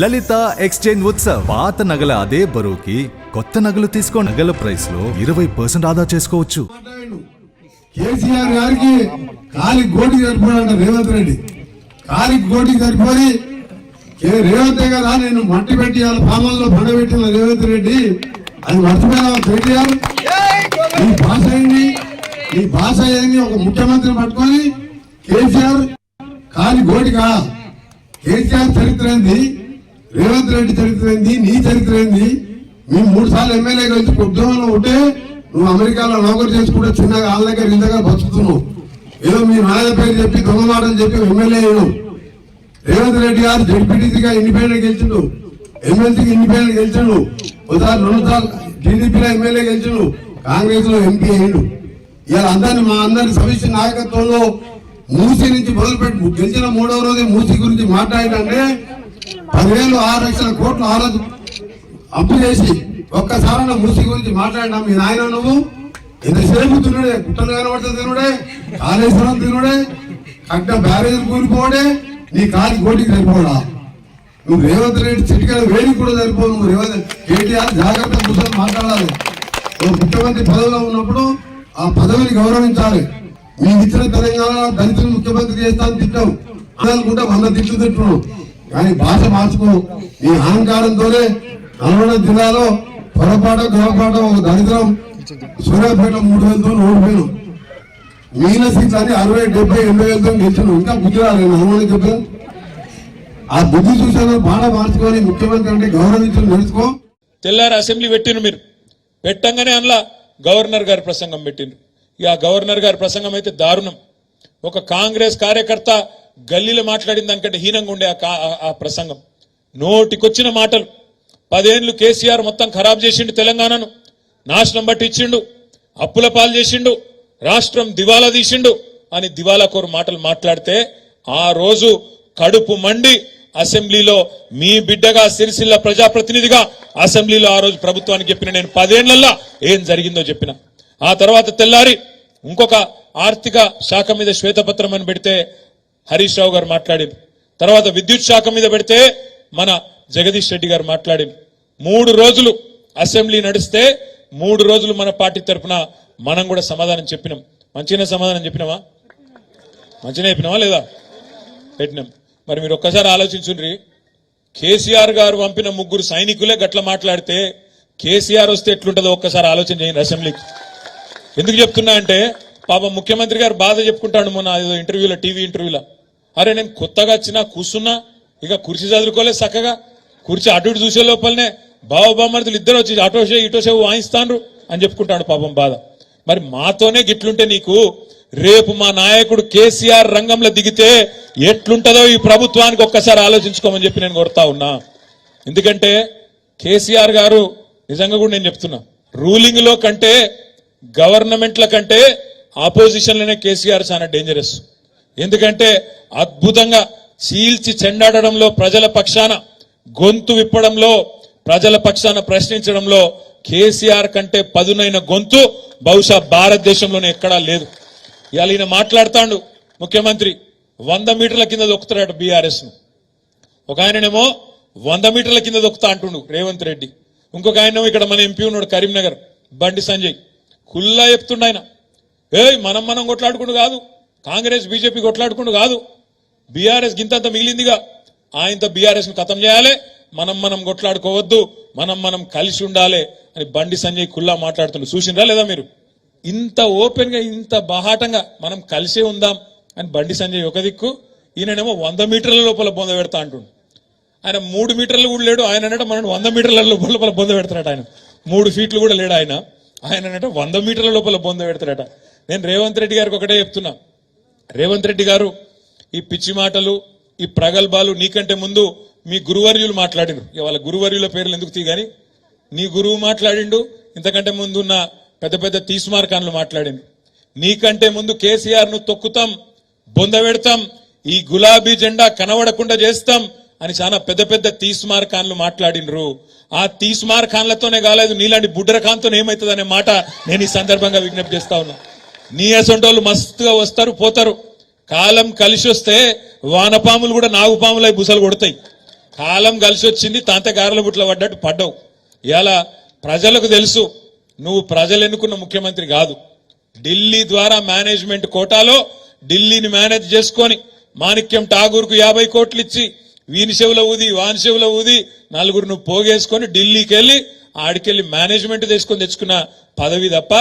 లలిత exchange Utsav పాత నగల అదే బరువుకి కొత్త నగలు తీసుకో నగల ప్రైస్ లో 20% ఆదా చేసుకోవచ్చు. కేసీఆర్ గారికి కాలి గోటి సరిపోయాడంట రేవంత్ రెడ్డి. కాలి గోటి సరిపోయి రేవంత్ కదా నేను మట్టి పెట్టి పామల్లో పండబెట్టిన రేవంత్ రెడ్డి అది మర్చిపోయినా కేటీఆర్. ఈ భాష ఏంది ఒక ముఖ్యమంత్రిని పట్టుకొని కేసీఆర్ కాలి గోటిగా కేసీఆర్ చరిత్ర ఏంది, రేవంత్ రెడ్డి చరిత్ర ఏంది, నీ చరిత్ర ఏంది? మేము 3 సార్లు ఎమ్మెల్యేగా వచ్చి ఉద్యోగంలో ఉంటే నువ్వు అమెరికాలో నౌకరు చేసుకుంటే చిన్నగా వాళ్ళ దగ్గర ఇంత దగ్గర బతుకుతున్నావు. ఏదో మీ నాయన పేరు చెప్పి దొంగ మాటలు చెప్పి ఎమ్మెల్యే అయ్యాను. రేవంత్ రెడ్డి గారు జడ్పీటీసీగా ఇండిపెండెంట్ గెలిచిండు, ఎమ్మెల్సీకి ఇండిపెండెంట్ గెలిచిండు, ఒకసారి 2 సార్లు టీడీపీలో ఎమ్మెల్యే గెలిచిండు, కాంగ్రెస్ లో ఎంపీ అయ్యిండు. ఇలా అందరినీ మా అందరి సమిష్టి నాయకత్వంలో మూసీ నుంచి మొదలుపెట్టి గెలిచిన 3వ రోజు మూసీ గురించి మాట్లాడినంటే 10,000 6 లక్షల కోట్లు ఆ రోజు అప్పు చేసి ఒక్కసారి మూసీ గురించి మాట్లాడినా మీ నాయన నువ్వు ఎంతసేపు తినుడే, కుట్టలు కనబడుతుంది తినుడే, కాళేశ్వరం తినుడే, కట్ట బ్యారేజ్ కూలిపోవడే, నీ కాలి కోటికి సరిపోడా? నువ్వు రేవంత్ రెడ్డి చిటికల వేడికి కూడా సరిపోవు. నువ్వు రేవంత్ కేటీఆర్ జాగ్రత్త కూర్చొని మాట్లాడాలి. ముఖ్యమంత్రి పదవిలో ఉన్నప్పుడు ఆ పదవిని గౌరవించాలి. మీకు ఇచ్చిన తెలంగాణ దళితులు ముఖ్యమంత్రి చేస్తాను తిట్టాం అనుకుంటే 100 తిట్లు తిట్టున్నాం. కానీ భాష మార్చుకో. నీ అహంకారంతోనే నల్గొండ జిల్లాలో పొరపాటు గ్రహపాటు ఒక దరిద్రం సూర్యాపేట 3,000తో ఓడిపోయాను. మిగిలిన సీట్లు అని 60, 70, 80,000తో గెలిచాను. ఇంకా బుద్ధి రాలేదు నల్గొండ చెప్పాను. ఆ బుద్ధి చూసాను. బాగా మార్చుకొని ముఖ్యమంత్రి అంటే గౌరవించి నడుచుకో. తెల్లారి అసెంబ్లీ పెట్టిండ్రు, మీరు పెట్టంగానే అందులో గవర్నర్ గారి ప్రసంగం పెట్టిండ్రు. ఇక గవర్నర్ గారి ప్రసంగం అయితే దారుణం. ఒక కాంగ్రెస్ కార్యకర్త గల్లీలో మాట్లాడిన దానికంటే హీనంగా ఉండే ఆ ప్రసంగం. నోటికొచ్చిన మాటలు. 10 ఏళ్లు కేసీఆర్ మొత్తం ఖరాబ్ చేసిండు, తెలంగాణను నాశనం బట్టి ఇచ్చిండు, అప్పుల పాలు చేసిండు, రాష్ట్రం దివాలా తీసిండు అని దివాలా కోరు మాటలు మాట్లాడితే ఆ రోజు కడుపు మండి అసెంబ్లీలో మీ బిడ్డగా సిరిసిల్ల ప్రజాప్రతినిధిగా అసెంబ్లీలో ఆ రోజు ప్రభుత్వానికి చెప్పిన నేను 10 ఏళ్లలో ఏం జరిగిందో చెప్పిన. ఆ తర్వాత తెల్లారి ఇంకొక ఆర్థిక శాఖ మీద శ్వేతపత్రం అని పెడితే హరీష్ రావు గారు మాట్లాడింది. తర్వాత విద్యుత్ శాఖ మీద పెడితే మన జగదీష్ రెడ్డి గారు మాట్లాడింది. 3 రోజులు అసెంబ్లీ నడిస్తే 3 రోజులు మన పార్టీ తరఫున మనం కూడా సమాధానం చెప్పినాం. మంచిగా సమాధానం చెప్పినామా? మంచిగా చెప్పినామా లేదా? పెట్టినాం. మరి మీరు ఒక్కసారి ఆలోచించుండ్రి. కేసీఆర్ గారు పంపిన 3 సైనికులే గట్ల మాట్లాడితే కేసీఆర్ వస్తే ఎట్లుంటుందో ఒక్కసారి ఆలోచన చేయండి అసెంబ్లీకి. ఎందుకు చెప్తున్నా అంటే పాపం ముఖ్యమంత్రి గారు బాధ చెప్పుకుంటాడు మొన్న ఏదో ఇంటర్వ్యూలో, టీవీ ఇంటర్వ్యూలో. అరే నేను కొత్తగా వచ్చినా కూర్చున్నా, ఇక కుర్చీ చదువుకోలేదు చక్కగా, కుర్చీ అటు ఇటు చూసే లోపలనే బావబామర్దులు ఇద్దరు వచ్చి అటోషే ఇటోషే వాయిస్తాండ్రు అని చెప్పుకుంటాడు పాపం బాధ. మరి మాతోనే గిట్లుంటే నీకు రేపు మా నాయకుడు కేసీఆర్ రంగంలో దిగితే ఎట్లుంటదో ఈ ప్రభుత్వానికి ఒక్కసారి ఆలోచించుకోమని చెప్పి నేను కోరుతా ఉన్నా. ఎందుకంటే కేసీఆర్ గారు నిజంగా కూడా నేను చెప్తున్నా, రూలింగ్ లో కంటే గవర్నమెంట్ల కంటే ఆపోజిషన్లోనే కేసీఆర్ చాలా డేంజరస్. ఎందుకంటే అద్భుతంగా చీల్చి చెండాడడంలో, ప్రజల పక్షాన గొంతు విప్పడంలో, ప్రజల పక్షాన ప్రశ్నించడంలో కేసీఆర్ కంటే పదునైన గొంతు బహుశా భారతదేశంలోనే ఎక్కడా లేదు. ఇవాళ ఈయన మాట్లాడుతాడు ముఖ్యమంత్రి 100 మీటర్ల కింద దొక్కుతాడు బీఆర్ఎస్ ను. ఒక ఆయననేమో 100 మీటర్ల కింద దొక్కుతా అంటుండు రేవంత్ రెడ్డి. ఇంకొక ఆయనేమో ఇక్కడ మన ఎంపీ ఉన్నాడు కరీంనగర్ బండి సంజయ్, కుల్లా చెప్తుండ ఆయన మనం కొట్లాడుకుంటూ కాదు, కాంగ్రెస్ బీజేపీ కొట్లాడుకుంటూ కాదు, బీఆర్ఎస్ గింతంత మిగిలిందిగా ఆయనతో బీఆర్ఎస్ ను ఖతం చేయాలి, మనం కొట్లాడుకోవద్దు, మనం కలిసి ఉండాలి అని బండి సంజయ్ కుల్లా మాట్లాడుతుండ్రు. చూసిండ్రా లేదా మీరు? ఇంత ఓపెన్ గా ఇంత బాహాటంగా మనం కలిసే ఉందాం అని బండి సంజయ్ ఒక దిక్కు, ఈయననేమో 100 మీటర్ల లోపల బొంద పెడతా అంటుండు. ఆయన 3 మీటర్లు కూడా లేడు. ఆయన అంటే మనం 100 మీటర్ల లోపల బొంద పెడతాడట. ఆయన 3 ఫీట్లు కూడా లేడు. ఆయన అంటే 100 మీటర్ల లోపల బొంద పెడతాడట. నేను రేవంత్ రెడ్డి గారికి ఒకటే చెప్తున్నా, రేవంత్ రెడ్డి గారు ఈ పిచ్చి మాటలు, ఈ ప్రగల్భాలు నీకంటే ముందు మీ గురువర్యులు మాట్లాడిండ్రు. వాళ్ళ గురువర్యుల పేర్లు ఎందుకు తీగాని, నీ గురువు మాట్లాడిండు, ఇంతకంటే ముందున్న పెద్ద పెద్ద తీస్మార్కాన్లు మాట్లాడిండు. నీకంటే ముందు కేసీఆర్ ను తొక్కుతాం, బొంద పెడతాం, ఈ గులాబీ జెండా కనబడకుండా చేస్తాం అని చాలా పెద్ద పెద్ద తీస్మార్కాన్లు మాట్లాడిండ్రు. ఆ తీస్మార్కాన్లతోనే కాలేదు, నీలాంటి బుడ్రకాంతో ఏమవుతుంది అనే మాట నేను ఈ సందర్భంగా విజ్ఞప్తి చేస్తా ఉన్నా. నీ అసొంటోళ్ళు మస్తుగా వస్తారు పోతారు. కాలం కలిసి వస్తే వానపాములు కూడా నాగుపాములై బుసలు కొడతాయి. కాలం కలిసి వచ్చింది, తాంతగారుల బుట్ల పడ్డట్టు పడ్డావు. ఇలా ప్రజలకు తెలుసు నువ్వు ప్రజలు ఎన్నుకున్న ముఖ్యమంత్రి కాదు. ఢిల్లీ ద్వారా మేనేజ్మెంట్ కోటాలో ఢిల్లీని మేనేజ్ చేసుకొని మాణిక్యం ఠాగూర్కు 50 కోట్లు ఇచ్చి వీని చెవుల ఊది వాని చెవుల ఊది నలుగురు నువ్వు పోగేసుకొని ఢిల్లీకి వెళ్ళి ఆడికెళ్ళి మేనేజ్మెంట్ తెచ్చుకున్న పదవి తప్ప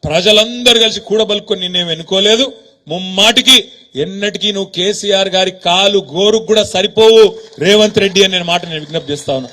ప్రజలందరూ కలిసి కూడబలుకొని నిన్నేం ఎన్నుకోలేదు. ముమ్మాటికి ఎన్నటికీ నువ్వు కేసీఆర్ గారి కాలు గోరుకు కూడా సరిపోవు రేవంత్ రెడ్డి అనే మాట నేను విజ్ఞప్తి చేస్తా ఉన్నా.